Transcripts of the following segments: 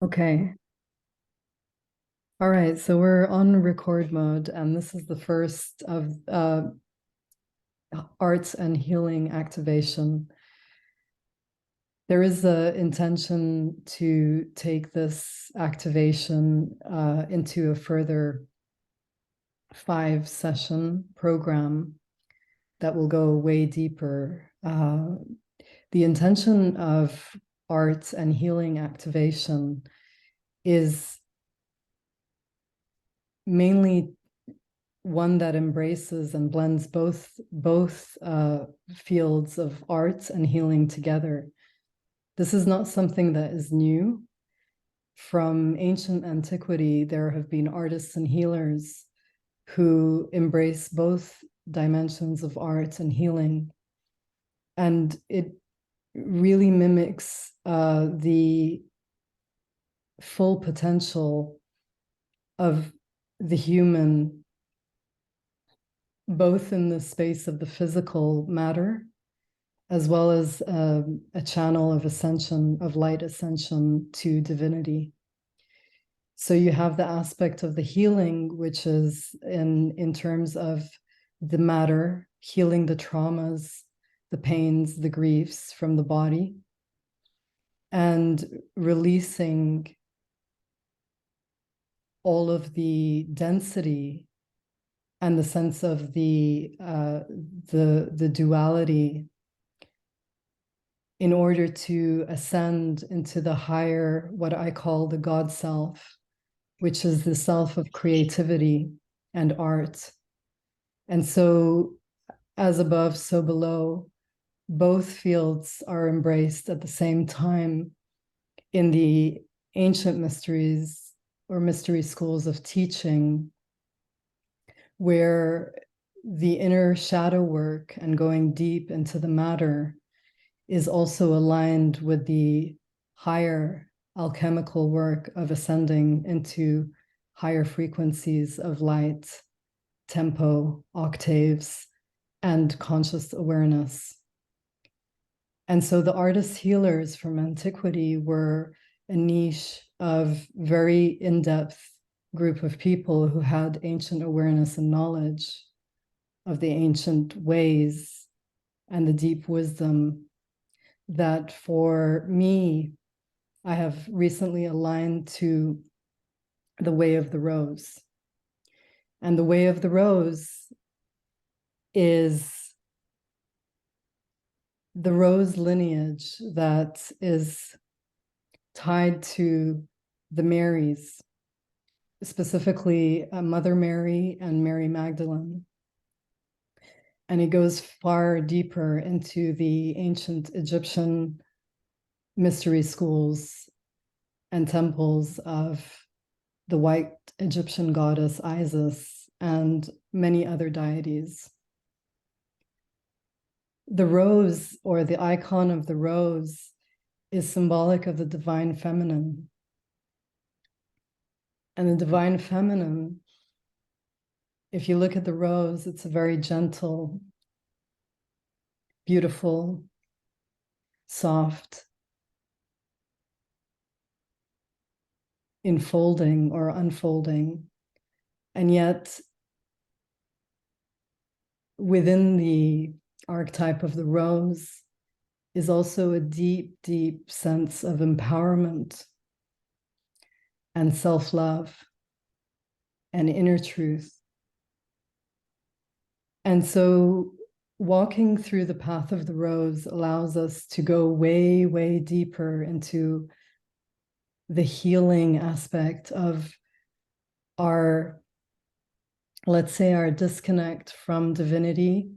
Okay. All right. So we're on record mode, and this is the first of arts and healing activation. There is the intention to take this activation into a further 5-session program that will go way deeper. The intention of arts and healing activation is mainly one that embraces and blends both fields of arts and healing together. This is not something that is new. From ancient antiquity, there have been artists and healers who embrace both dimensions of art and healing. And it really mimics the full potential of the human, both in the space of the physical matter, as well as a channel of ascension, of light ascension to divinity. So you have the aspect of the healing, which is in terms of the matter, healing the traumas, the pains, the griefs from the body, and releasing all of the density and the sense of the duality in order to ascend into the higher, what I call the God self, which is the self of creativity and art. And so, as above, so below, both fields are embraced at the same time in the ancient mysteries or mystery schools of teaching, where the inner shadow work and going deep into the matter is also aligned with the higher alchemical work of ascending into higher frequencies of light, tempo, octaves, and conscious awareness. And so the artist healers from antiquity were a niche of very in-depth group of people who had ancient awareness and knowledge of the ancient ways and the deep wisdom that for me, I have recently aligned to the way of the rose. And the way of the rose is the rose lineage that is tied to the Marys, specifically Mother Mary and Mary Magdalene. And it goes far deeper into the ancient Egyptian mystery schools and temples of the white Egyptian goddess Isis and many other deities. The rose, or the icon of the rose, is symbolic of the divine feminine. And the divine feminine, if you look at the rose, it's a very gentle, beautiful, soft, enfolding or unfolding. And yet, within the archetype of the rose is also a deep, deep sense of empowerment and self-love and inner truth. And so walking through the path of the rose allows us to go way, way deeper into the healing aspect of our, let's say, our disconnect from divinity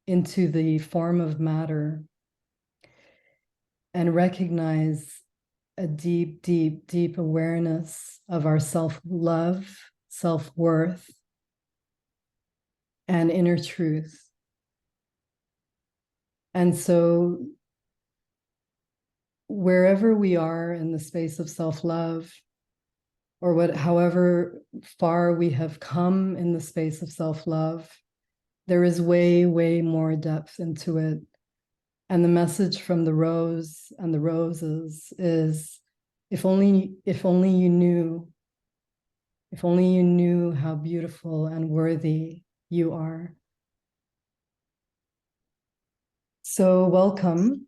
into the form of matter, and recognize a deep, deep, deep awareness of our self-love, self-worth, and inner truth. And so wherever we are in the space of self-love, or however far we have come in the space of self-love, there is way, way more depth into it. And the message from the rose and the roses is If only you knew, if only you knew how beautiful and worthy you are. So welcome.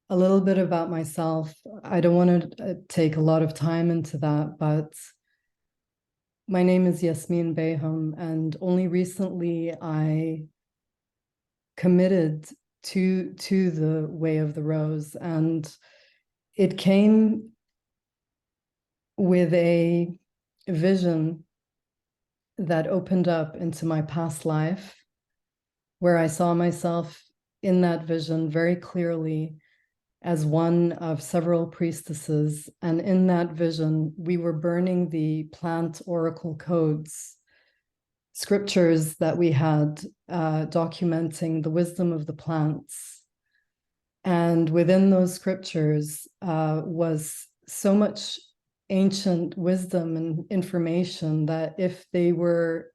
A little bit about myself. I don't want to take a lot of time into that, but my name is Yasmin Beham, and only recently I committed to the Way of the Rose, and it came with a vision that opened up into my past life, where I saw myself in that vision very clearly as one of several priestesses. And in that vision, we were burning the plant oracle codes, scriptures that we had documenting the wisdom of the plants. And within those scriptures was so much ancient wisdom and information that if they were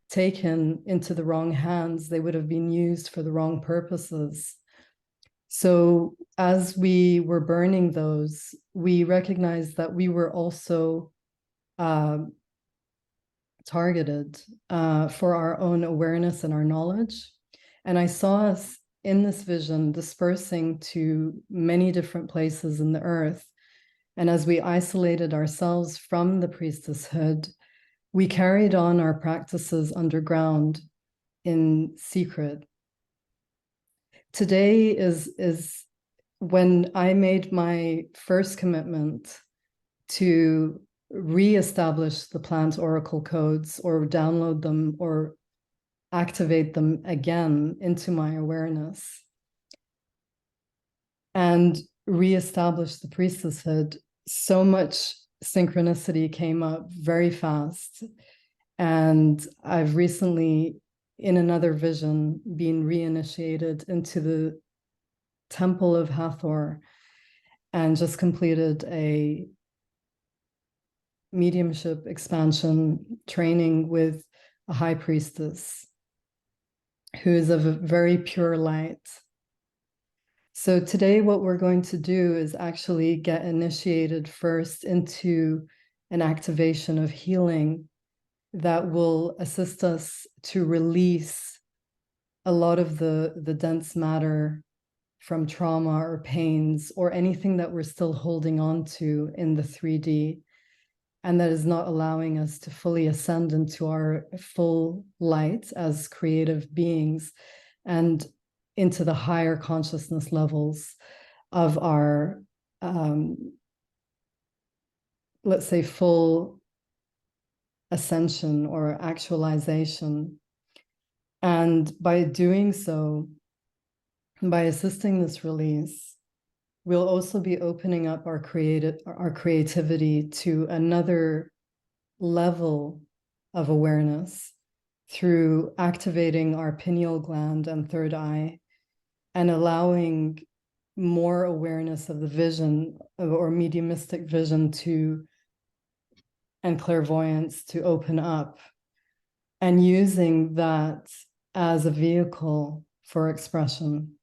taken into the wrong hands, they would have been used for the wrong purposes. So as we were burning those, we recognized that we were also targeted for our own awareness and our knowledge. And I saw us in this vision dispersing to many different places in the earth. And as we isolated ourselves from the priestesshood, we carried on our practices underground in secret. Today is when I made my first commitment to re-establish the plant oracle codes, or download them or activate them again into my awareness, and re-establish the priestesshood. So much synchronicity came up very fast. And I've recently, in another vision, been reinitiated into the Temple of Hathor, and just completed a mediumship expansion training with a high priestess who is of a very pure light. So today what we're going to do is actually get initiated first into an activation of healing that will assist us to release a lot of the dense matter from trauma or pains or anything that we're still holding on to in the 3D, and that is not allowing us to fully ascend into our full light as creative beings and into the higher consciousness levels of our, let's say, full ascension or actualization. And by doing so, by assisting this release, we'll also be opening up our creativity to another level of awareness through activating our pineal gland and third eye, and allowing more awareness of the vision or mediumistic vision to, and clairvoyance to open up, and using that as a vehicle for expression.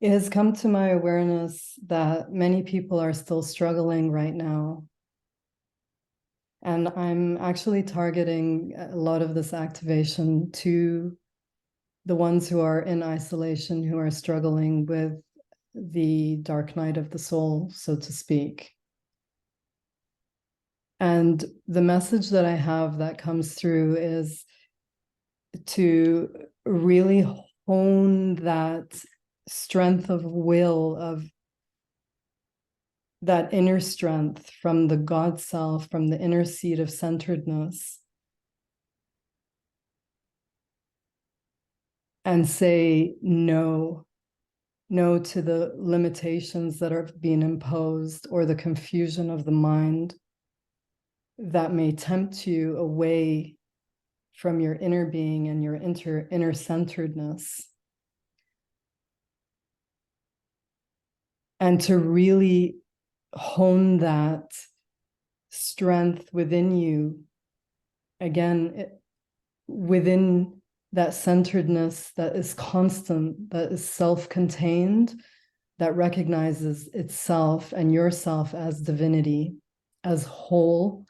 It has come to my awareness that many people are still struggling right now. And I'm actually targeting a lot of this activation to the ones who are in isolation, who are struggling with the dark night of the soul, so to speak. And the message that I have that comes through is to really hone that strength of will, of that inner strength from the God self, from the inner seat of centeredness, and say no to the limitations that are being imposed or the confusion of the mind that may tempt you away from your inner being and your inner centeredness. And to really hone that strength within you, again, within that centeredness that is constant, that is self-contained, that recognizes itself and yourself as divinity, as whole,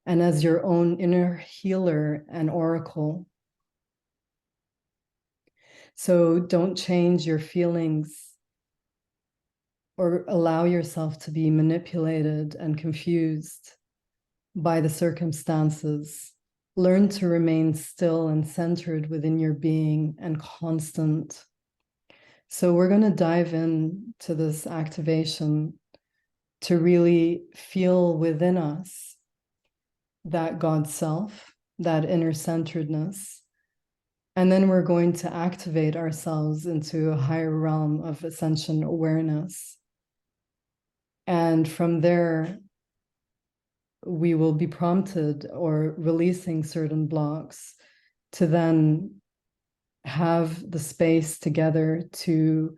and as your own inner healer and oracle. So don't change your feelings or allow yourself to be manipulated and confused by the circumstances. Learn to remain still and centered within your being and constant. So we're going to dive into this activation to really feel within us that God self, that inner centeredness. And then we're going to activate ourselves into a higher realm of ascension awareness. And from there, we will be prompted or releasing certain blocks to then have the space together to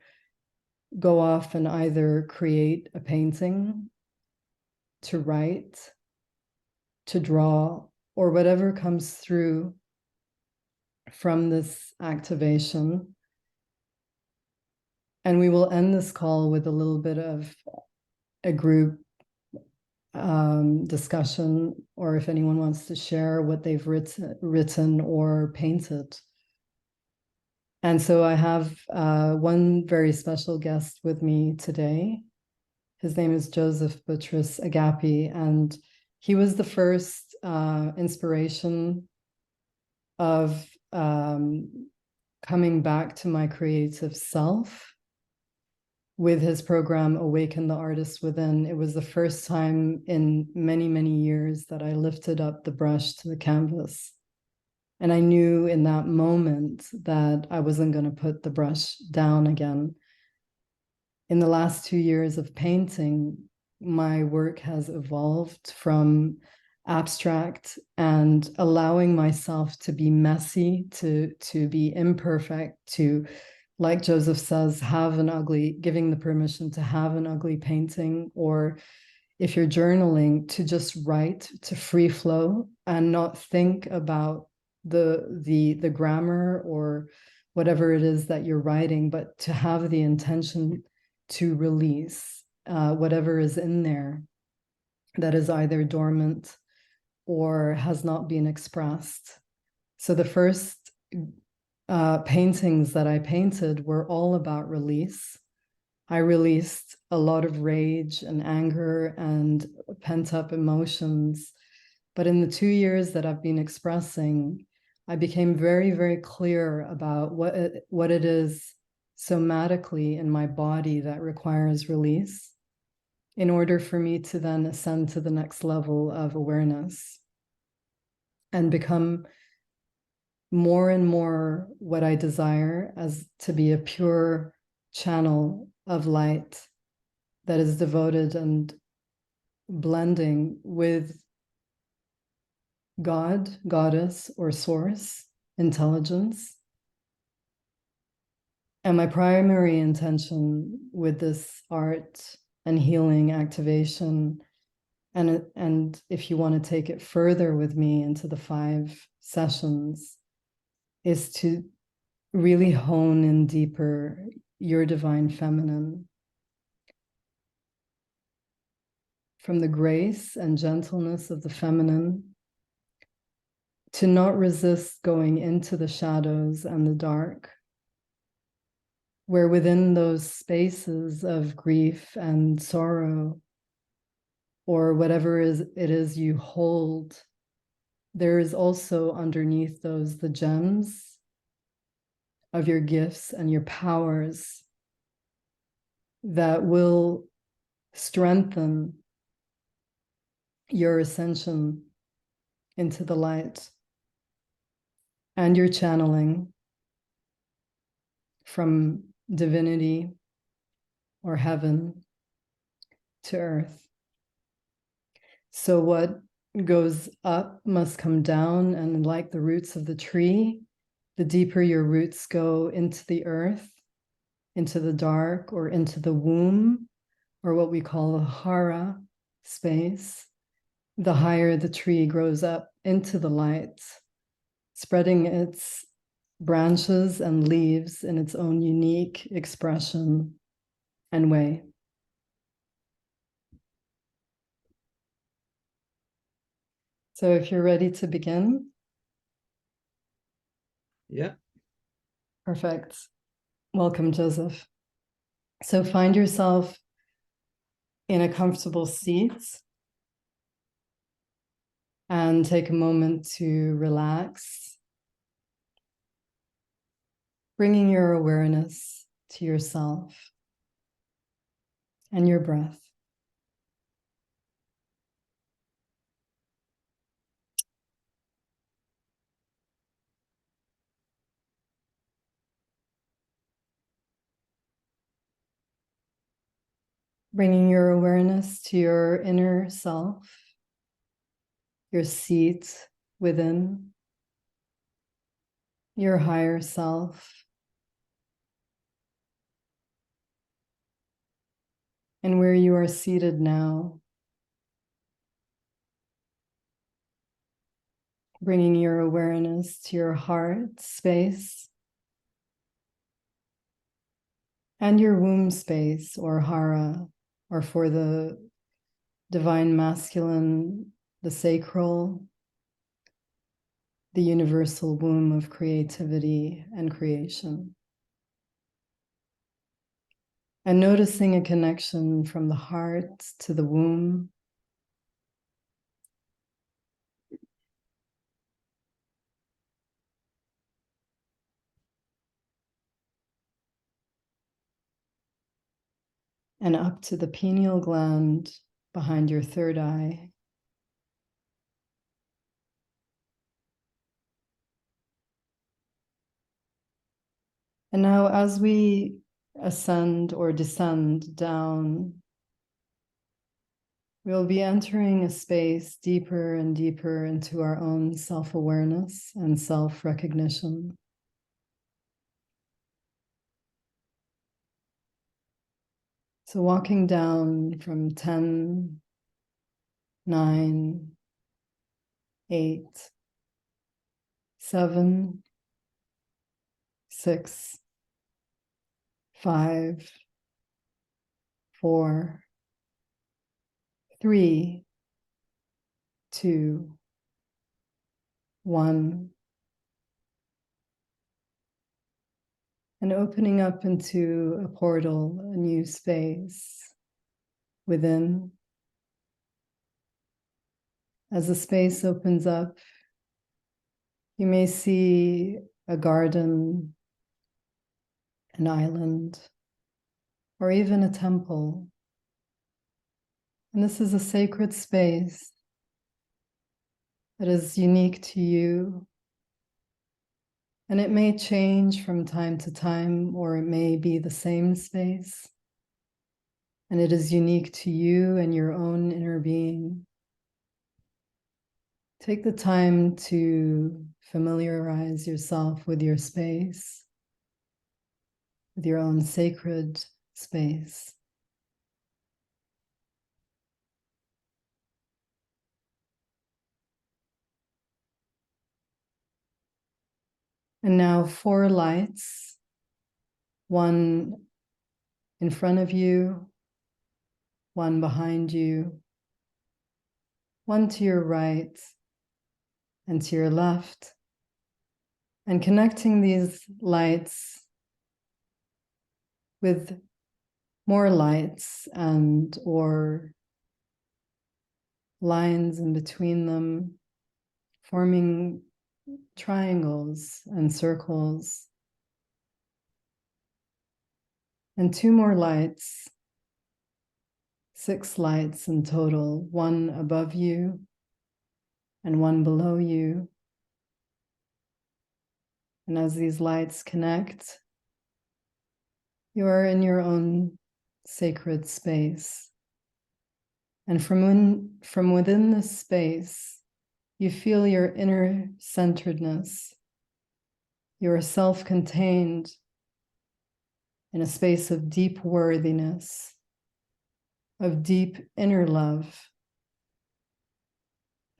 go off and either create a painting, to write, to draw, or whatever comes through from this activation. And we will end this call with a little bit of a group discussion, or if anyone wants to share what they've written or painted. And so I have one very special guest with me today. His name is Joseph Buttress Agapi, and he was the first inspiration of coming back to my creative self with his program, Awaken the Artist Within. It was the first time in many, many years that I lifted up the brush to the canvas. And I knew in that moment that I wasn't going to put the brush down again. In the last 2 years of painting, my work has evolved from abstract and allowing myself to be messy, to be imperfect, to, like Joseph says, have an ugly, giving the permission to have an ugly painting, or if you're journaling, to just write, to free flow and not think about the grammar or whatever it is that you're writing, but to have the intention to release whatever is in there that is either dormant or has not been expressed. So the first paintings that I painted were all about release. I released a lot of rage and anger and pent-up emotions. But in the 2 years that I've been expressing, I became very, very clear about what it is somatically in my body that requires release in order for me to then ascend to the next level of awareness and become more and more what I desire as to be a pure channel of light that is devoted and blending with God, goddess, or source, intelligence. And my primary intention with this art and healing activation, and if you want to take it further with me into the 5 sessions, is to really hone in deeper your divine feminine. From the grace and gentleness of the feminine, to not resist going into the shadows and the dark, where within those spaces of grief and sorrow, or whatever it is you hold, there is also underneath those the gems of your gifts and your powers that will strengthen your ascension into the light and your channeling from divinity or heaven to earth. So what goes up must come down, and like the roots of the tree, the deeper your roots go into the earth, into the dark, or into the womb, or what we call the hara space, the higher the tree grows up into the light, spreading its branches and leaves in its own unique expression and way. So if you're ready to begin. Yeah. Perfect. Welcome, Joseph. So find yourself in a comfortable seat and take a moment to relax, bringing your awareness to yourself and your breath. Bringing your awareness to your inner self, your seat within, your higher self, and where you are seated now. Bringing your awareness to your heart space and your womb space, or hara, or for the divine masculine, the sacral, the universal womb of creativity and creation. And noticing a connection from the heart to the womb. And up to the pineal gland behind your third eye. And now, as we ascend or descend down, we'll be entering a space deeper and deeper into our own self-awareness and self-recognition. So walking down from 10, 9, 8, 7, 6, 5, 4, 3, 2, 1. And opening up into a portal, a new space within. As the space opens up, you may see a garden, an island, or even a temple. And this is a sacred space that is unique to you. And it may change from time to time, or it may be the same space. And it is unique to you and your own inner being. Take the time to familiarize yourself with your space, with your own sacred space. And now 4 lights, one in front of you, one behind you, one to your right and to your left. And connecting these lights with more lights and or lines in between them, forming triangles and circles. And 2 more lights, 6 lights in total, one above you and one below you. And as these lights connect, you are in your own sacred space. And from within this space, you feel your inner centeredness. You are self-contained in a space of deep worthiness, of deep inner love,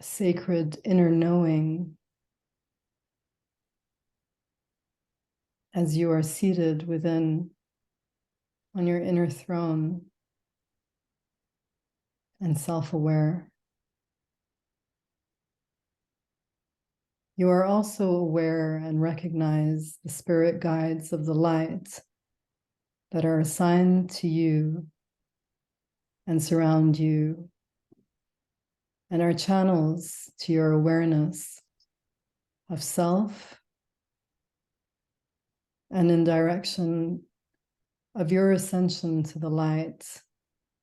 sacred inner knowing. as you are seated within on your inner throne and self-aware. You are also aware and recognize the spirit guides of the light that are assigned to you and surround you and are channels to your awareness of self and in direction of your ascension to the light.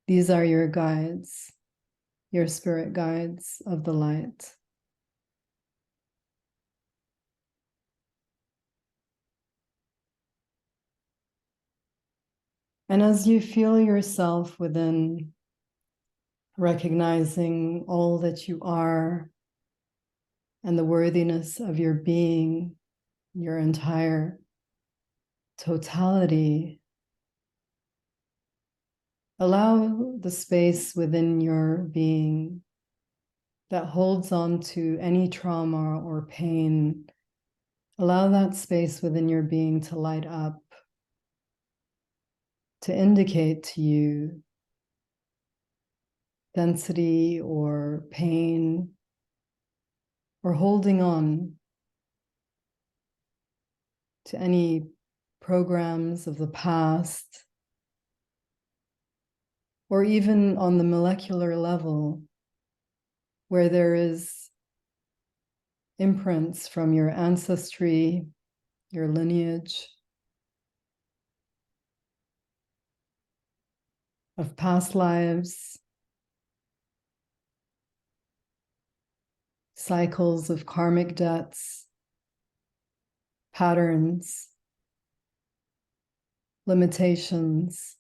These are your guides, your spirit guides of the light. And as you feel yourself within, recognizing all that you are and the worthiness of your being, your entire totality, allow the space within your being that holds on to any trauma or pain. Allow that space within your being to light up, to indicate to you density or pain or holding on to any programs of the past, or even on the molecular level, where there is imprints from your ancestry, your lineage, of past lives, cycles of karmic debts, patterns, limitations,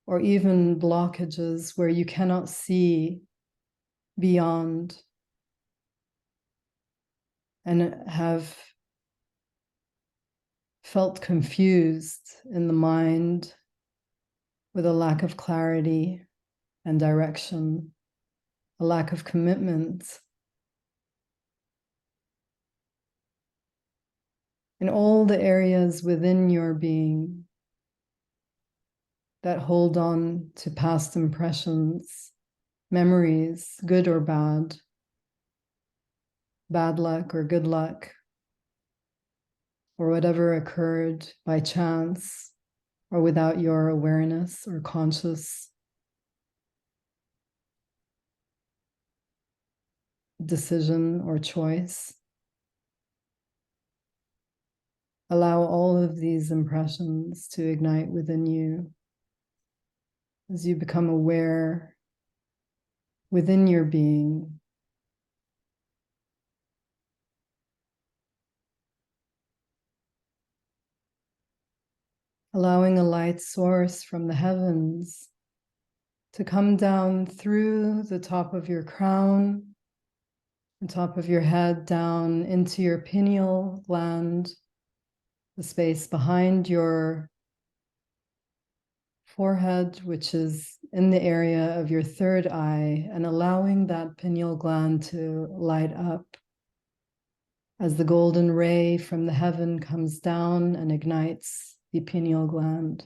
or even blockages where you cannot see beyond and have felt confused in the mind with a lack of clarity and direction, a lack of commitment. In all the areas within your being that hold on to past impressions, memories, good or bad luck or good luck, or whatever occurred by chance or without your awareness or conscious decision or choice. Allow all of these impressions to ignite within you as you become aware within your being. Allowing a light source from the heavens to come down through the top of your crown, the top of your head, down into your pineal gland, the space behind your forehead, which is in the area of your third eye, and allowing that pineal gland to light up as the golden ray from the heaven comes down and ignites the pineal gland.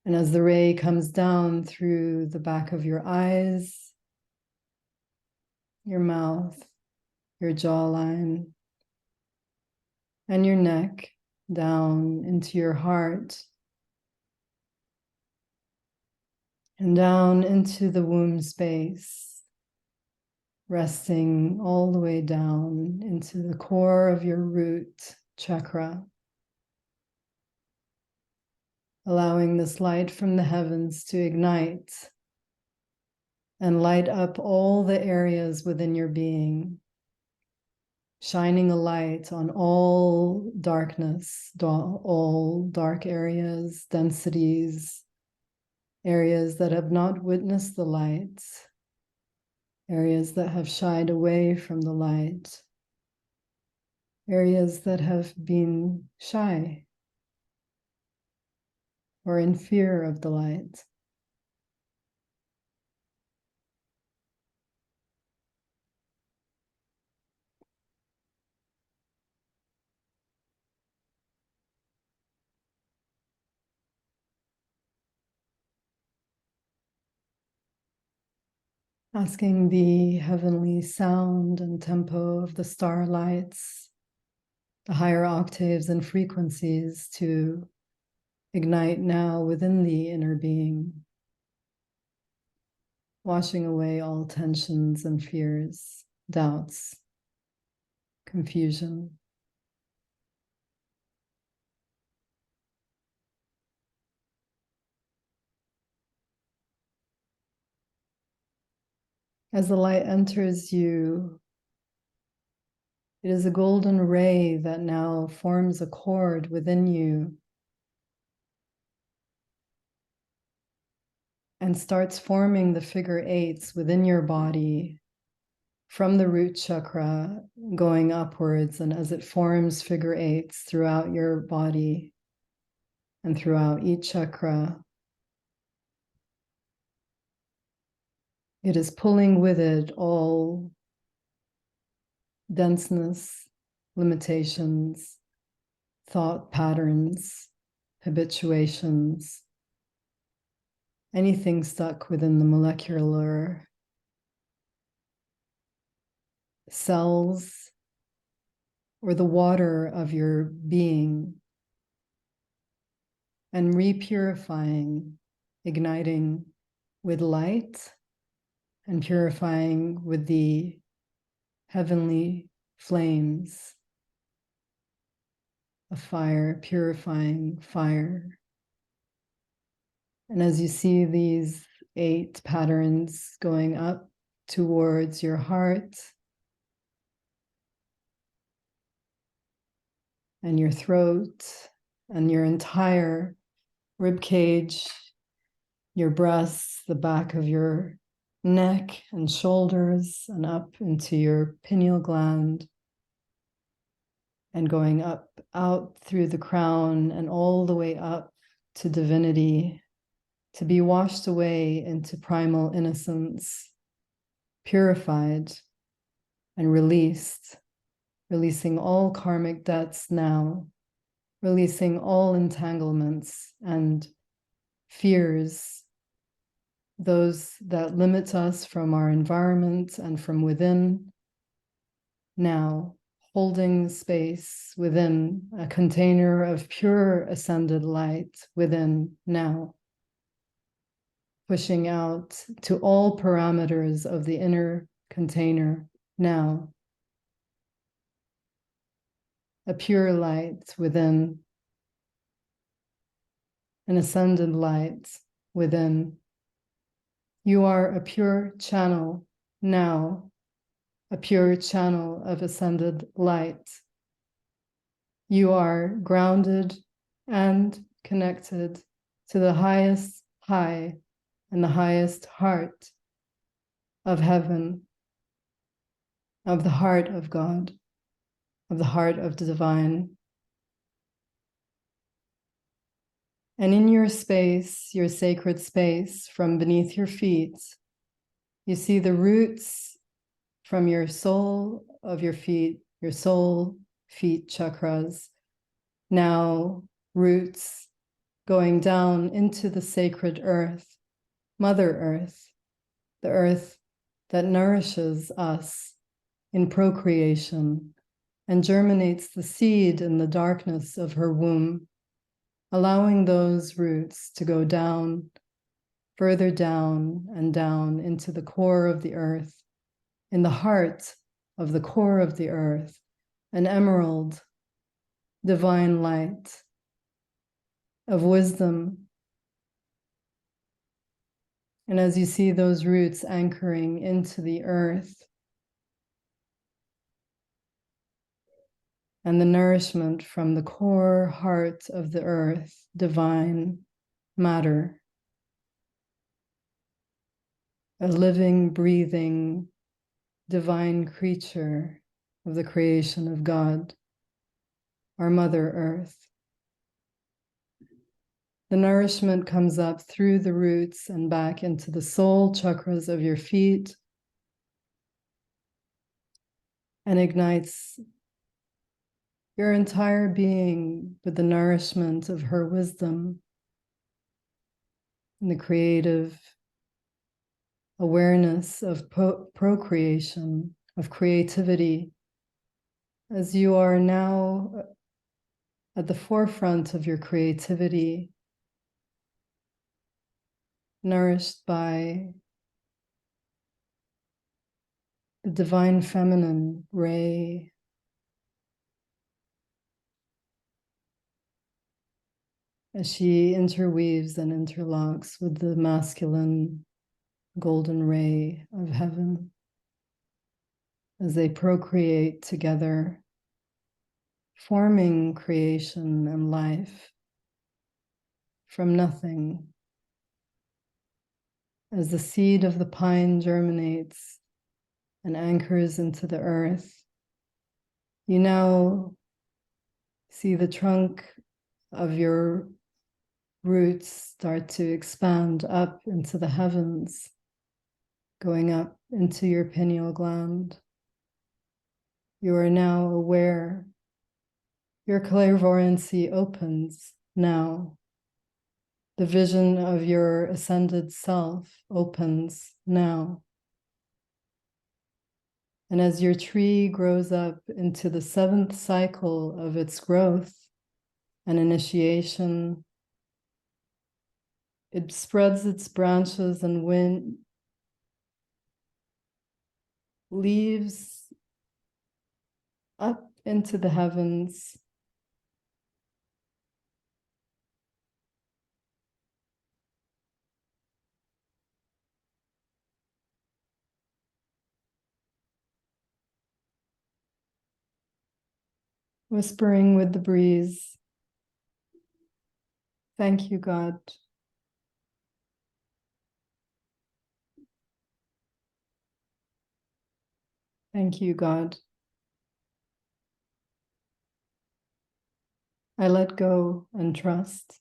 And as the ray comes down through the back of your eyes, your mouth, your jawline, and your neck, down into your heart, and down into the womb space, resting all the way down into the core of your root chakra, allowing this light from the heavens to ignite and light up all the areas within your being, shining a light on all darkness, all dark areas, densities, areas that have not witnessed the light, areas that have shied away from the light, areas that have been shy or in fear of the light. Asking the heavenly sound and tempo of the starlights, the higher octaves and frequencies to ignite now within the inner being, washing away all tensions and fears, doubts, confusion. As the light enters you, it is a golden ray that now forms a cord within you and starts forming the figure eights within your body from the root chakra going upwards. And as it forms figure eights throughout your body and throughout each chakra, it is pulling with it all denseness, limitations, thought patterns, habituations, anything stuck within the molecular cells or the water of your being, and repurifying, igniting with light and purifying with the heavenly flames of fire, purifying fire. And as you see these 8 patterns going up towards your heart and your throat and your entire rib cage, your breasts, the back of your neck and shoulders, and up into your pineal gland, and going up, out through the crown and all the way up to divinity, to be washed away into primal innocence, purified and released, releasing all karmic debts now, releasing all entanglements and fears, those that limit us from our environment and from within, now holding space within a container of pure ascended light within now, pushing out to all parameters of the inner container now, a pure light within, an ascended light within. You are a pure channel now, a pure channel of ascended light. You are grounded and connected to the highest high and the highest heart of heaven, of the heart of God, of the heart of the divine. And in your space, your sacred space, from beneath your feet, you see the roots from your sole of your feet, your soul, feet chakras, now roots going down into the sacred earth, Mother Earth, the earth that nourishes us in procreation and germinates the seed in the darkness of her womb, allowing those roots to go down, further down and down into the core of the earth, in the heart of the core of the earth, an emerald, divine light of wisdom. And as you see those roots anchoring into the earth, and the nourishment from the core heart of the earth, divine matter, a living, breathing, divine creature of the creation of God, our Mother Earth. The nourishment comes up through the roots and back into the soul chakras of your feet and ignites your entire being with the nourishment of her wisdom and the creative awareness of procreation, of creativity, as you are now at the forefront of your creativity, nourished by the divine feminine ray, as she interweaves and interlocks with the masculine golden ray of heaven, as they procreate together, forming creation and life from nothing. As the seed of the pine germinates and anchors into the earth, you now see the trunk of your roots start to expand up into the heavens, going up into your pineal gland. You are now aware. Your clairvoyancy opens now. The vision of your ascended self opens now. And as your tree grows up into the 7th cycle of its growth and initiation, it spreads its branches and wind leaves up into the heavens. Whispering with the breeze, thank you, God. Thank you, God. I let go and trust.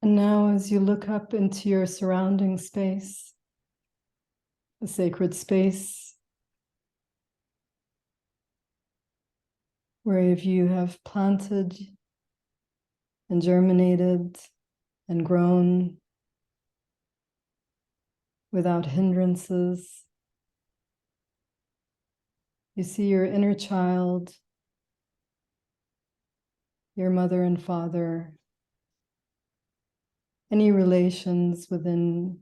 And now, as you look up into your surrounding space, the sacred space where you have planted and germinated and grown without hindrances, you see your inner child, your mother and father, any relations within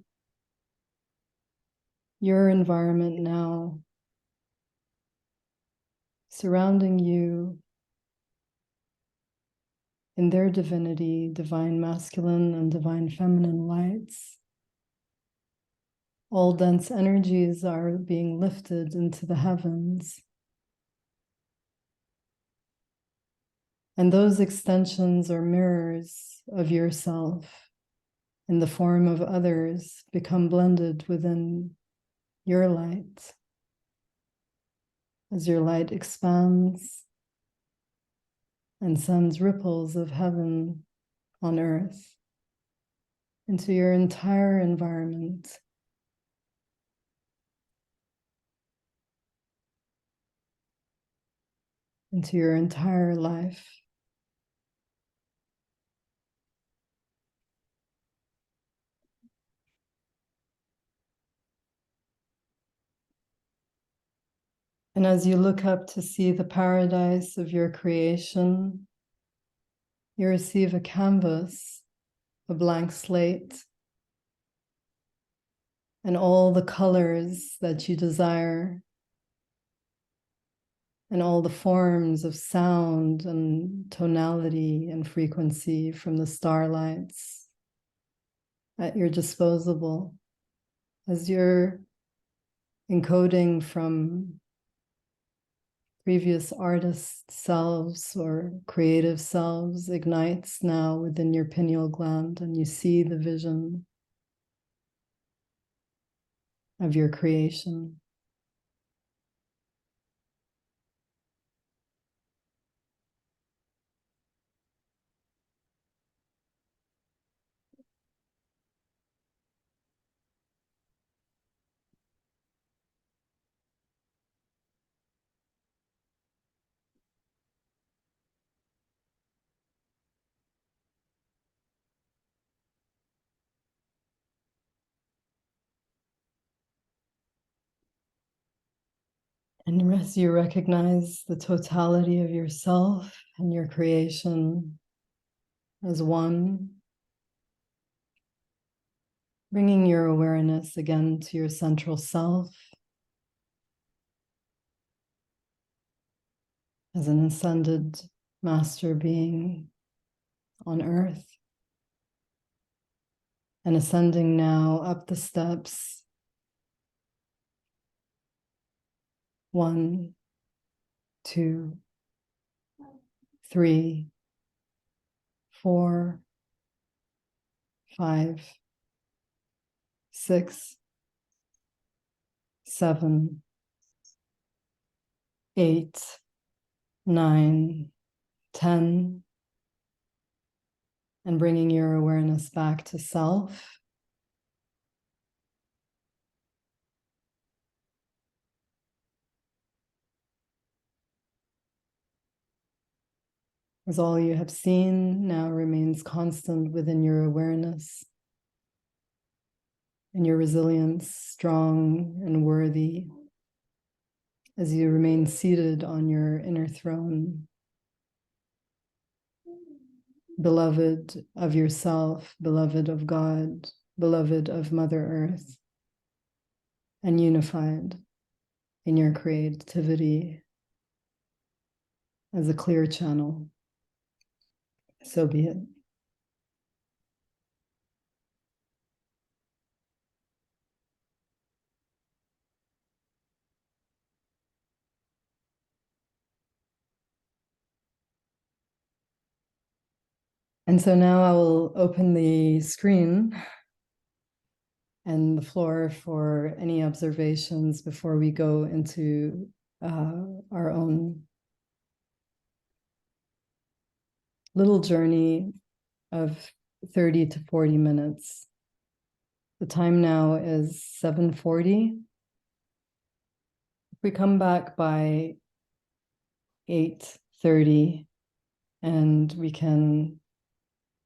your environment now, surrounding you in their divinity, divine masculine and divine feminine lights. All dense energies are being lifted into the heavens. And those extensions or mirrors of yourself in the form of others become blended within your light. As your light expands and sends ripples of heaven on earth into your entire environment. Into your entire life. And as you look up to see the paradise of your creation, you receive a canvas, a blank slate, and all the colors that you desire, and all the forms of sound and tonality and frequency from the starlights at your disposal as you're encoding from previous artist selves or creative selves ignites now within your pineal gland, and you see the vision of your creation. And as you recognize the totality of yourself and your creation as one, bringing your awareness again to your central self as an ascended master being on earth, and ascending now up the steps 1, 2, 3, 4, 5, 6, 7, 8, 9, 10, and bringing your awareness back to self. As all you have seen now remains constant within your awareness, and your resilience strong and worthy as you remain seated on your inner throne, beloved of yourself, beloved of God, beloved of Mother Earth, and unified in your creativity as a clear channel. So be it. And so now I will open the screen and the floor for any observations before we go into our own little journey of 30 to 40 minutes. The time now is 7:40. If we come back by 8:30 and we can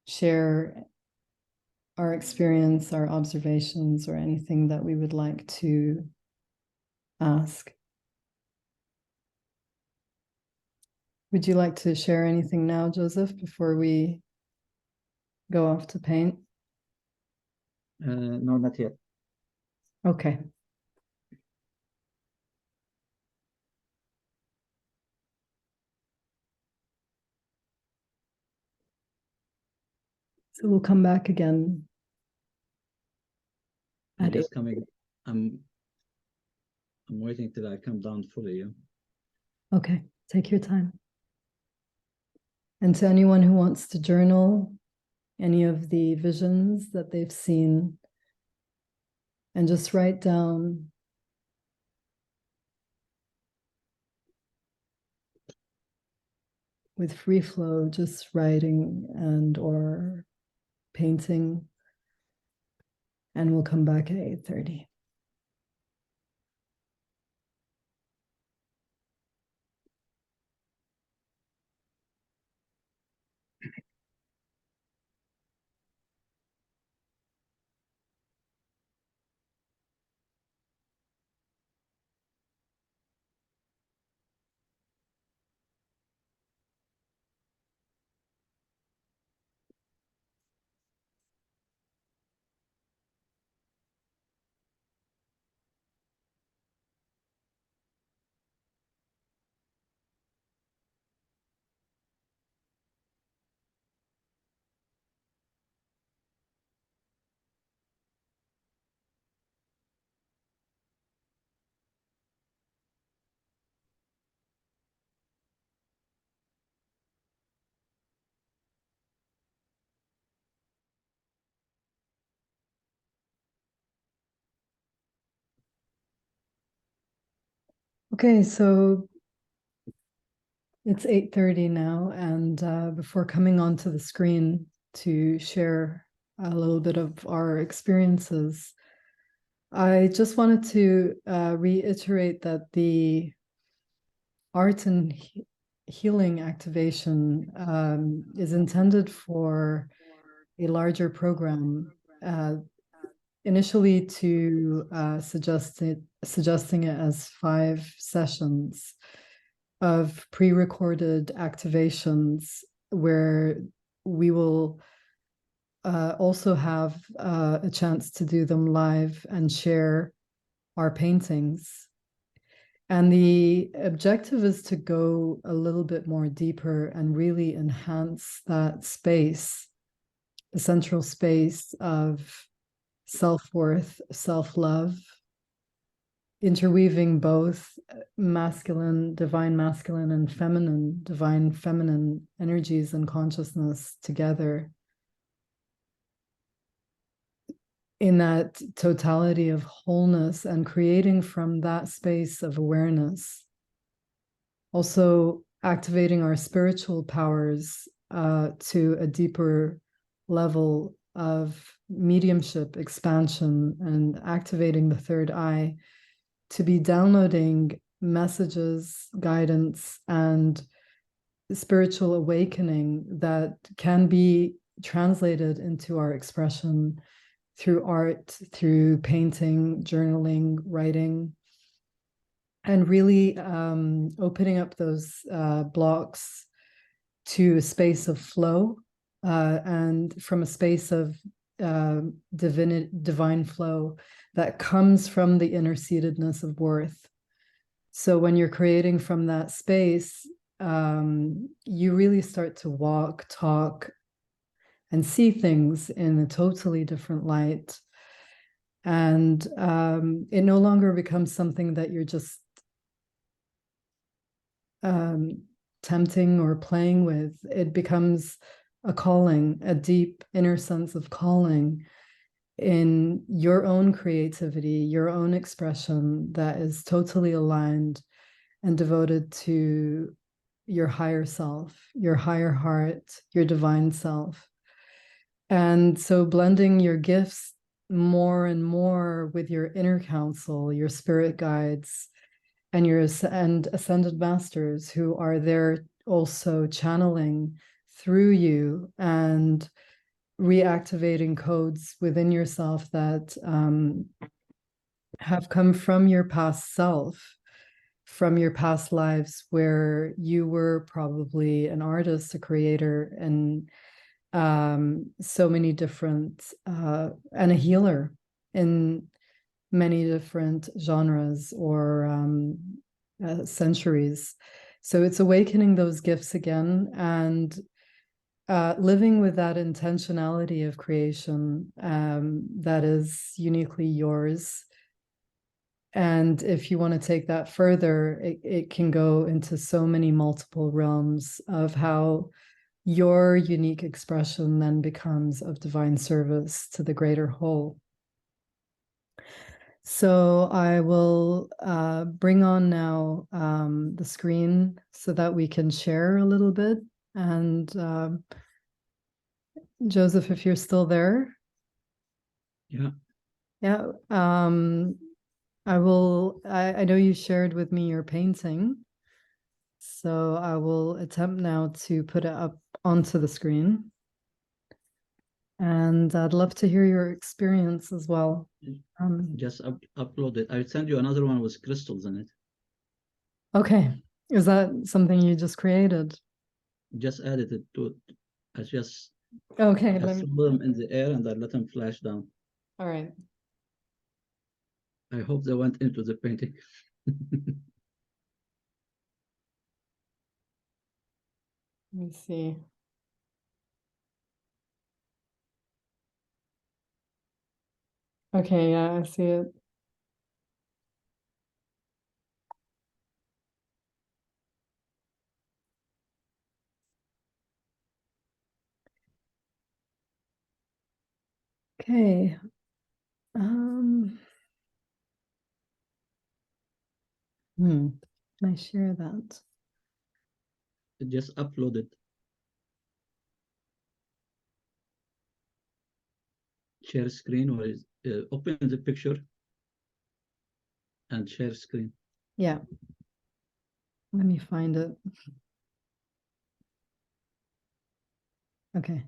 share our experience, our observations, or anything that we would like to ask. Would you like to share anything now, Joseph, before we go off to paint? No, not yet. Okay. So we'll come back again. I'm just coming. I'm waiting till I come down fully. Yeah? Okay, take your time. And to anyone who wants to journal any of the visions that they've seen, and just write down with free flow, just writing and or painting, and we'll come back at 8:30. Okay, so it's 8:30 now, and before coming onto the screen to share a little bit of our experiences, I just wanted to reiterate that the art and healing activation is intended for a larger program, uh, initially to suggesting it as 5 sessions of pre-recorded activations where we will also have a chance to do them live and share our paintings. And the objective is to go a little bit more deeper and really enhance that space, the central space of self-worth, self-love, interweaving both masculine, divine feminine energies and consciousness together in that totality of wholeness and creating from that space of awareness. Also activating our spiritual powers to a deeper level of mediumship expansion and activating the third eye to be downloading messages, guidance, and spiritual awakening that can be translated into our expression through art, through painting, journaling, writing, and really opening up those blocks to a space of flow and from a space of divine flow that comes from the inner seatedness of worth. So when you're creating from that space, you really start to walk, talk, and see things in a totally different light. And it no longer becomes something that you're just tempting or playing with. It becomes a calling, a deep inner sense of calling in your own creativity, your own expression that is totally aligned and devoted to your higher self, your higher heart, your divine self. And so blending your gifts more and more with your inner counsel, your spirit guides, and your ascended masters who are there also channeling through you and reactivating codes within yourself that have come from your past self, from your past lives where you were probably an artist, a creator, and so many different, and a healer in many different genres or centuries. So it's awakening those gifts again and living with that intentionality of creation that is uniquely yours. And if you want to take that further, it can go into so many multiple realms of how your unique expression then becomes of divine service to the greater whole. So I will bring on now the screen so that we can share a little bit. And Joseph, if you're still there. Yeah. Yeah. I know you shared with me your painting. So I will attempt now to put it up onto the screen. And I'd love to hear your experience as well. Just upload it. I'll send you another one with crystals in it. Okay. Is that something you just created? Just added it to it. I just Okay. throw them in the air and I let them flash down. All right. I hope they went into the painting. Let me see. Okay, yeah, I see it. Okay. Um, Can I share that? Just upload it. Share screen, or open the picture and share screen. Yeah. Let me find it. Okay.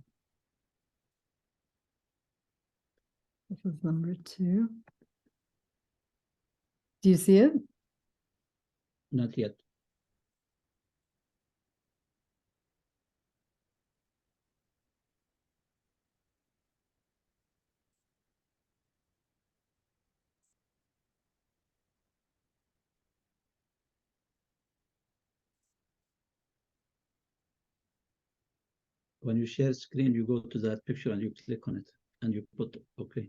This is number 2. Do you see it? Not yet. When you share screen, you go to that picture and you click on it and you put okay.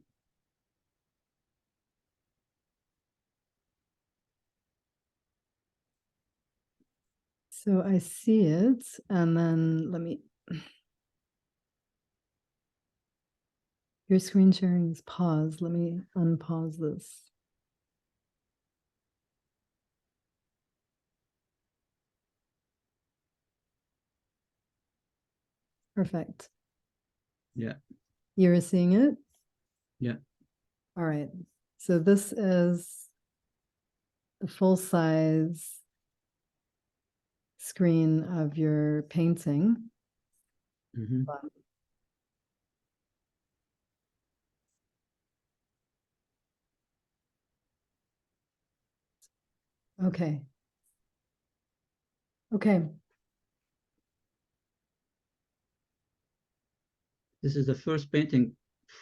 So I see it, and then let me. Your screen sharing is paused. Let me unpause this. Perfect. Yeah. You're seeing it? Yeah. All right. So this is the full-size screen of your painting. Mm-hmm. Okay. Okay. This is the first painting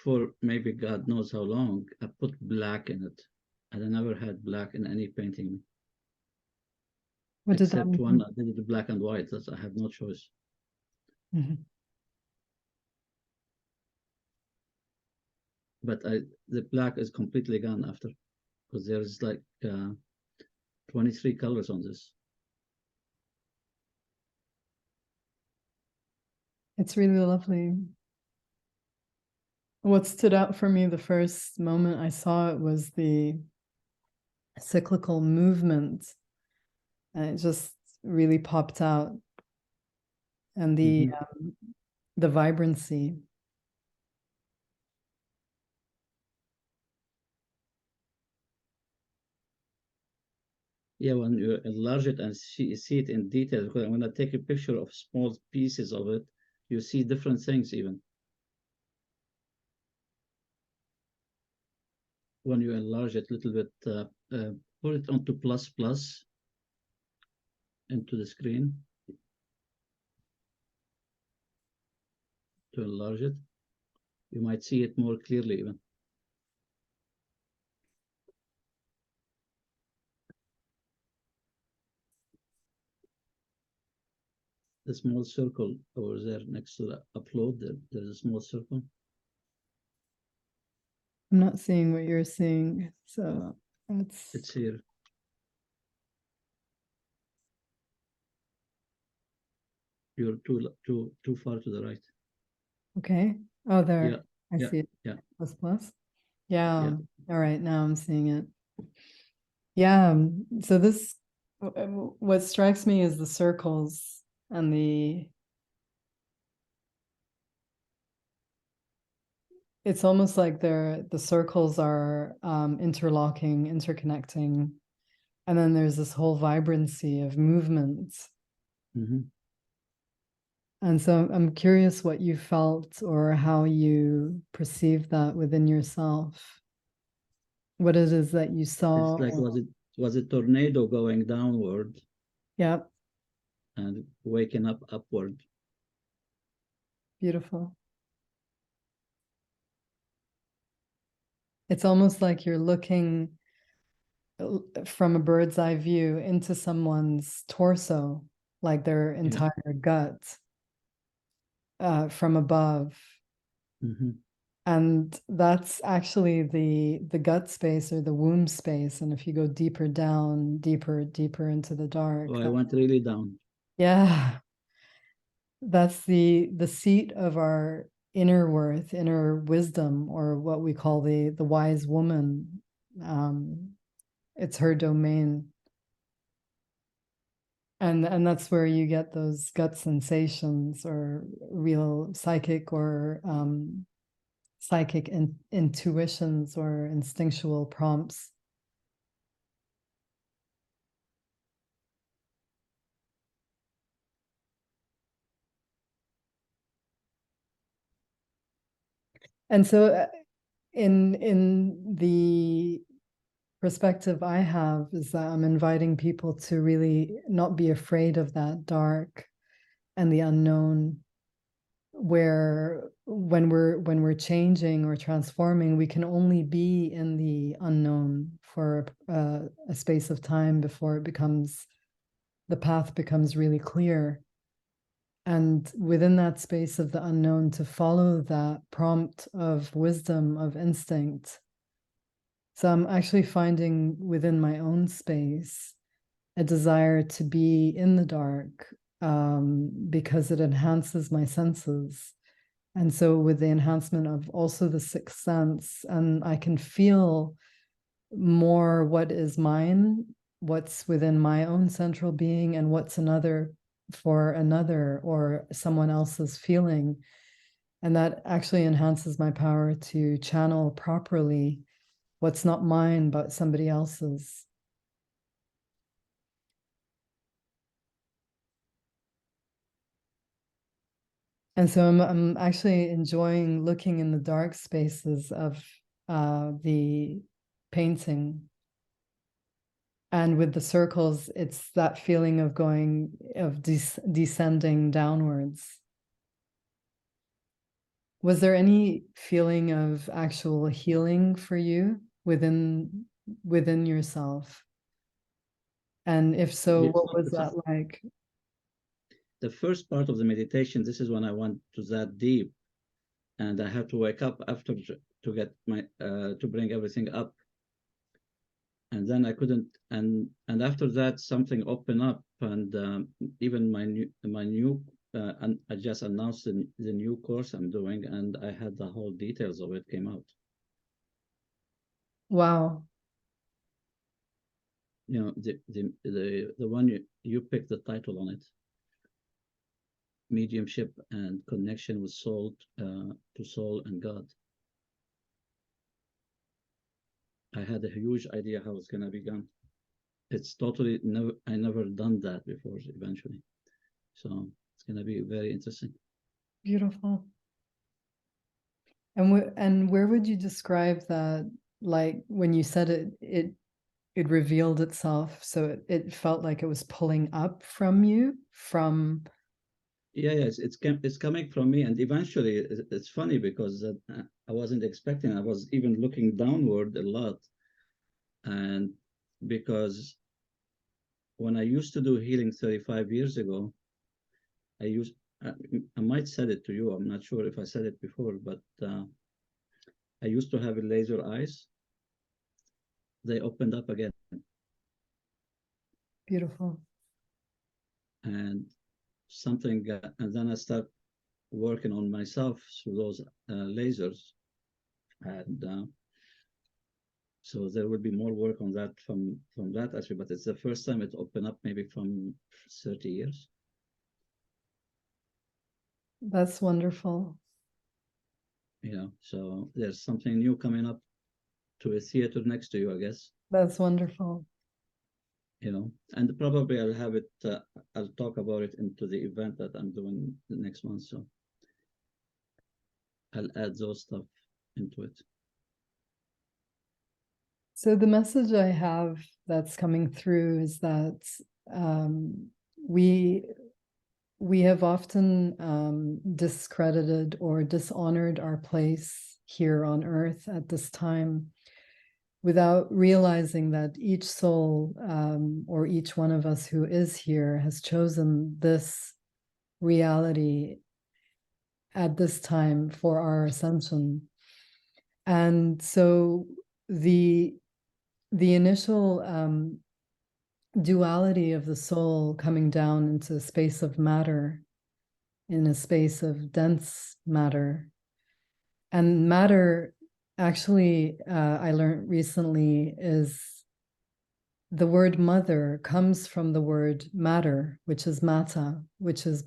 for maybe God knows how long. I put black in it. And I never had black in any painting. What did that Except mean? one, I did it black and white. That's, I have no choice. Mhm. But the black is completely gone after, because there's like 23 colors on this. It's really lovely. What stood out for me the first moment I saw it was the cyclical movement. And it just really popped out. And the vibrancy. Yeah, when you enlarge it and see it in detail, because when I take a picture of small pieces of it, you see different things even. When you enlarge it a little bit, put it onto plus into the screen to enlarge it. You might see it more clearly even. The small circle over there next to the upload, there's a small circle. I'm not seeing what you're seeing, so It's here. You're too far to the right. okay. Oh, there. Yeah, I yeah, see it. yeah, Plus. Yeah. yeah. All right. Now I'm seeing it. Yeah. So this, what strikes me is the circles and it's almost like the circles are interlocking, interconnecting, and then there's this whole vibrancy of movement. Mm-hmm. And so I'm curious what you felt or how you perceived that within yourself. What it is that you saw. It's like, was a tornado going downward Yep, and waking up upward. beautiful. It's almost like you're looking from a bird's eye view into someone's torso, like their entire gut from above. Mm-hmm. And that's actually the gut space or the womb space. And if you go deeper down, deeper into the dark, Oh, I went really down. yeah, that's the seat of our inner worth, inner wisdom, or what we call the wise woman. It's her domain. And that's where you get those gut sensations or real psychic or psychic intuitions or instinctual prompts. And so in the perspective I have is that I'm inviting people to really not be afraid of that dark and the unknown, where when we're changing or transforming, we can only be in the unknown for a space of time before the path becomes really clear. And within that space of the unknown, to follow that prompt of wisdom, of instinct. So I'm actually finding within my own space a desire to be in the dark, because it enhances my senses. And so with the enhancement of also the sixth sense, and I can feel more what is mine, what's within my own central being, and what's another for another or someone else's feeling. And that actually enhances my power to channel properly what's not mine, but somebody else's. And so I'm actually enjoying looking in the dark spaces of the painting. And with the circles, it's that feeling of descending downwards. Was there any feeling of actual healing for you within yourself? And if so, Yes, what was that like? the first part of the meditation, this is when I went to that deep, and I had to wake up after to get my to bring everything up, and then I couldn't. And after that, something opened up, and even my new and I just announced the new course I'm doing, and I had the whole details of it came out. Wow. You know, the one you picked the title on it, mediumship and connection with soul, to soul and God. I had a huge idea how it's gonna be done. It's totally no, I never done that before. Eventually, so it's gonna be very interesting. Beautiful. And where would you describe that? Like when you said it revealed itself, so it felt like it was pulling up from you from. Yeah, yes, it's coming from me, and eventually it's funny because I wasn't expecting. I was even looking downward a lot, and because when I used to do healing 35 years ago, I used I might said it to you. I'm not sure if I said it before, but I used to have laser eyes. They opened up again, Beautiful. and something, and then I start working on myself through those lasers, and so there will be more work on that from that actually. But it's the first time it opened up, maybe from 30 years. That's wonderful. You know, so there's something new coming up to a theater next to you, I guess. That's wonderful. You know, and probably I'll have it. I'll talk about it into the event that I'm doing the next month. So I'll add those stuff into it. So the message I have that's coming through is that um, we have often discredited or dishonored our place here on earth at this time without realizing that each soul or each one of us who is here has chosen this reality at this time for our ascension. And so the initial duality of the soul coming down into a space of matter, in a space of dense matter. And matter, actually, I learned recently, is the word mother comes from the word matter, which is mata, which is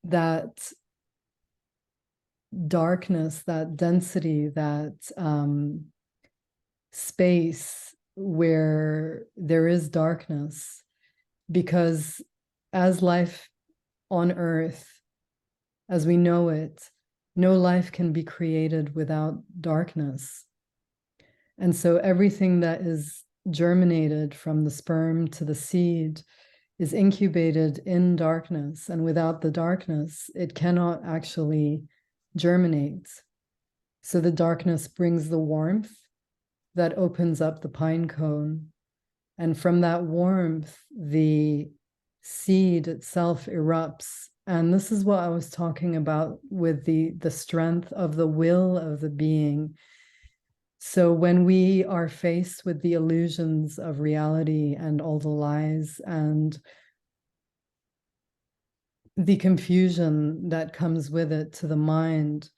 that darkness, that density, that space where there is darkness. Because as life on earth, as we know it, no life can be created without darkness. And so everything that is germinated from the sperm to the seed is incubated in darkness. And without the darkness, it cannot actually germinate. So the darkness brings the warmth that opens up the pine cone. And from that warmth, the seed itself erupts. And this is what I was talking about with the strength of the will of the being. So when we are faced with the illusions of reality and all the lies and the confusion that comes with it to the mind,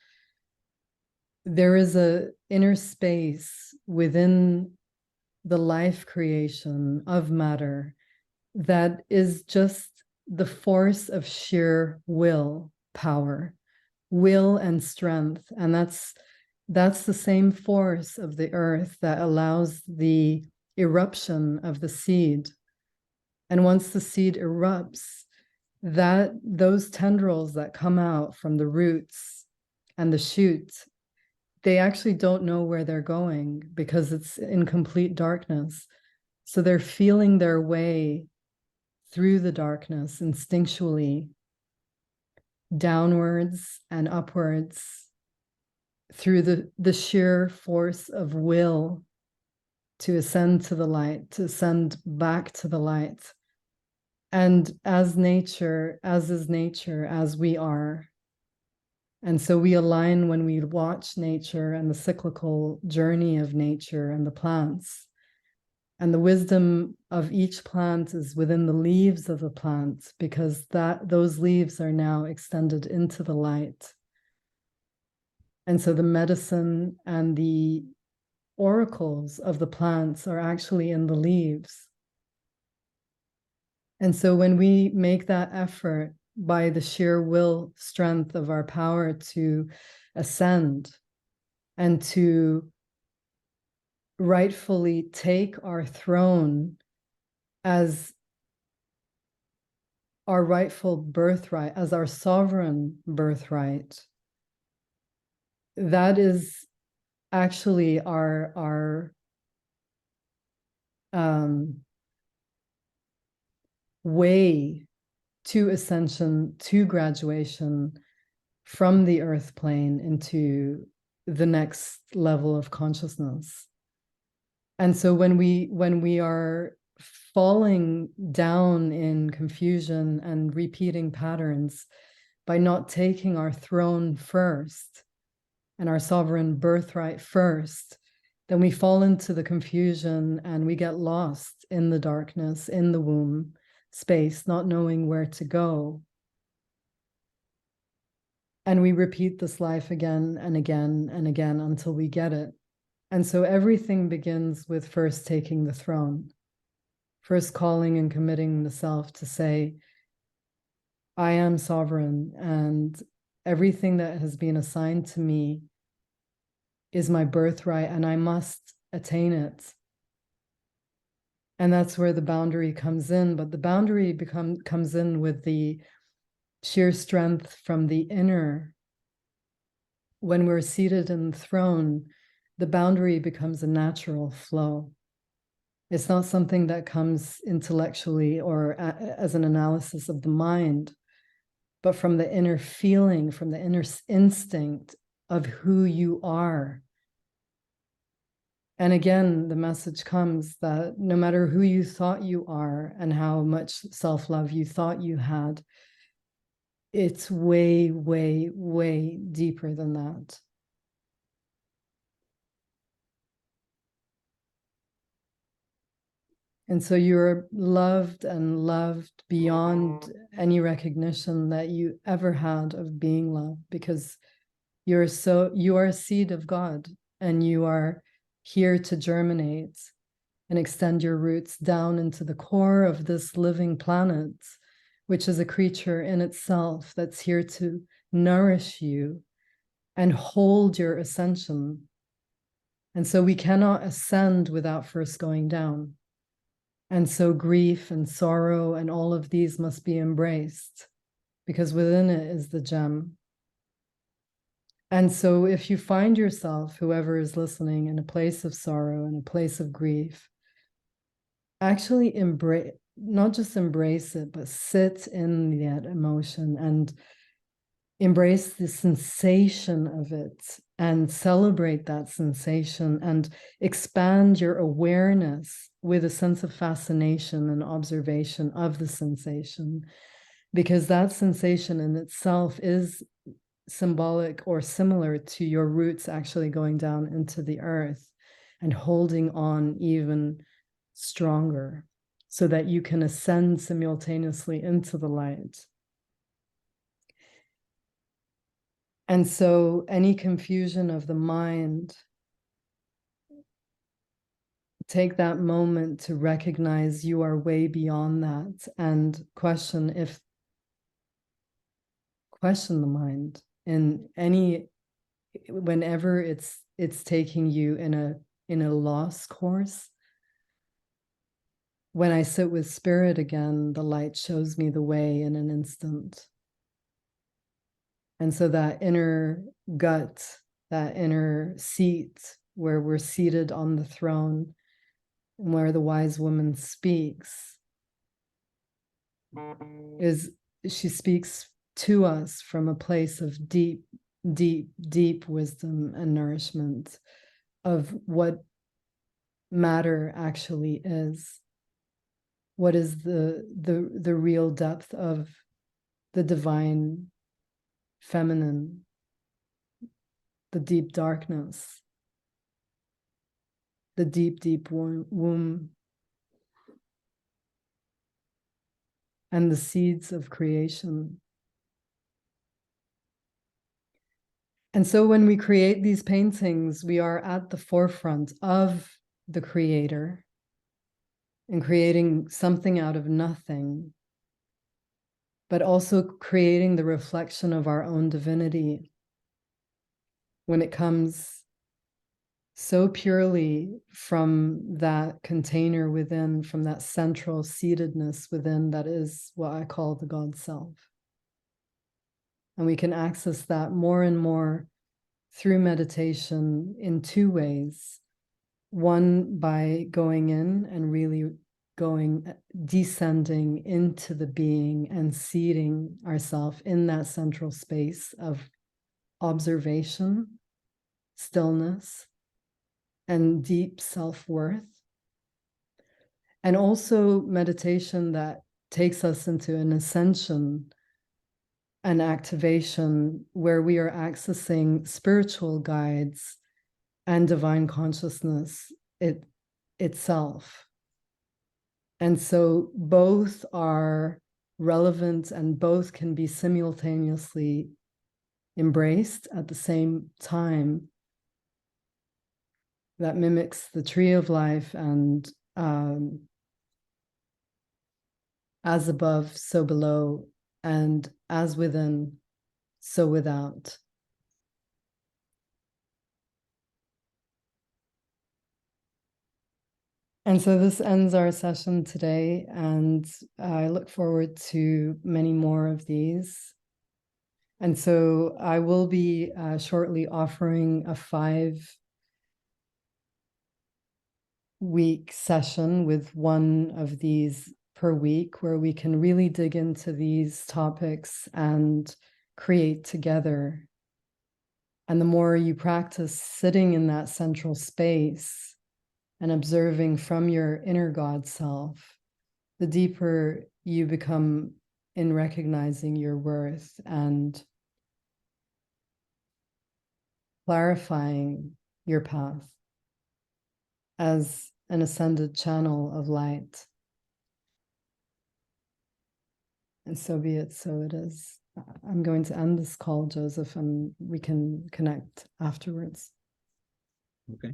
there is an inner space within the life creation of matter that is just the force of sheer will, power, will and strength. And that's the same force of the earth that allows the eruption of the seed. And once the seed erupts, that those tendrils that come out from the roots and the shoots, they actually don't know where they're going because it's in complete darkness. So they're feeling their way through the darkness instinctually, downwards and upwards, through the sheer force of will to ascend to the light, to ascend back to the light. And as nature, as is nature, as we are. And so we align when we watch nature and the cyclical journey of nature and the plants. And the wisdom of each plant is within the leaves of the plant, because those leaves are now extended into the light. And so the medicine and the oracles of the plants are actually in the leaves. And so when we make that effort by the sheer will strength of our power to ascend and to rightfully take our throne as our rightful birthright, as our sovereign birthright, that is actually our way to ascension, to graduation from the earth plane into the next level of consciousness. And so when we are falling down in confusion and repeating patterns by not taking our throne first and our sovereign birthright first, then we fall into the confusion and we get lost in the darkness, in the womb space, not knowing where to go. And we repeat this life again and again and again until we get it. And so everything begins with first taking the throne, first calling and committing the self to say, I am sovereign, and everything that has been assigned to me is my birthright, and I must attain it. And that's where the boundary comes in. But the boundary comes in with the sheer strength from the inner. When we're seated in the throne, the boundary becomes a natural flow. It's not something that comes intellectually or as an analysis of the mind, but from the inner feeling, from the inner instinct of who you are. And again, the message comes that no matter who you thought you are and how much self-love you thought you had, it's way, way, way deeper than that. And so you're loved and loved beyond any recognition that you ever had of being loved, because you are a seed of God, and you are here to germinate. and extend your roots down into the core of this living planet, which is a creature in itself that's here to nourish you and hold your ascension. And so we cannot ascend without first going down. And so grief and sorrow and all of these must be embraced, because within it is the gem. And so if you find yourself, whoever is listening, in a place of sorrow, in a place of grief, actually embrace, not just embrace it, but sit in that emotion and embrace the sensation of it and celebrate that sensation and expand your awareness with a sense of fascination and observation of the sensation, because that sensation in itself is symbolic or similar to your roots actually going down into the earth and holding on even stronger so that you can ascend simultaneously into the light. And so any confusion of the mind, take that moment to recognize you are way beyond that and question the mind in any, whenever it's taking you in a lost course. When I sit with spirit again, the light shows me the way in an instant. And so that inner gut, that inner seat where we're seated on the throne and where the wise woman speaks, she speaks to us from a place of deep, deep, deep wisdom and nourishment of what matter actually is. What is the real depth of the divine feminine, the deep darkness, the deep, deep womb, and the seeds of creation. And so when we create these paintings, we are at the forefront of the creator and creating something out of nothing, but also creating the reflection of our own divinity when it comes so purely from that container within, from that central seatedness within, that is what I call the God self. And we can access that more and more through meditation in two ways. One, by going in and really descending into the being and seating ourselves in that central space of observation, stillness, and deep self-worth. And also meditation that takes us into an ascension, an activation where we are accessing spiritual guides and divine consciousness itself. And so both are relevant and both can be simultaneously embraced at the same time. That mimics the tree of life and as above, so below, and as within, so without. And so this ends our session today, and I look forward to many more of these. And so I will be shortly offering a 5-week session with one of these per week, where we can really dig into these topics and create together. And the more you practice sitting in that central space and observing from your inner God self, the deeper you become in recognizing your worth and clarifying your path as an ascended channel of light. And so be it, so it is. I'm going to end this call, Joseph, and we can connect afterwards. Okay.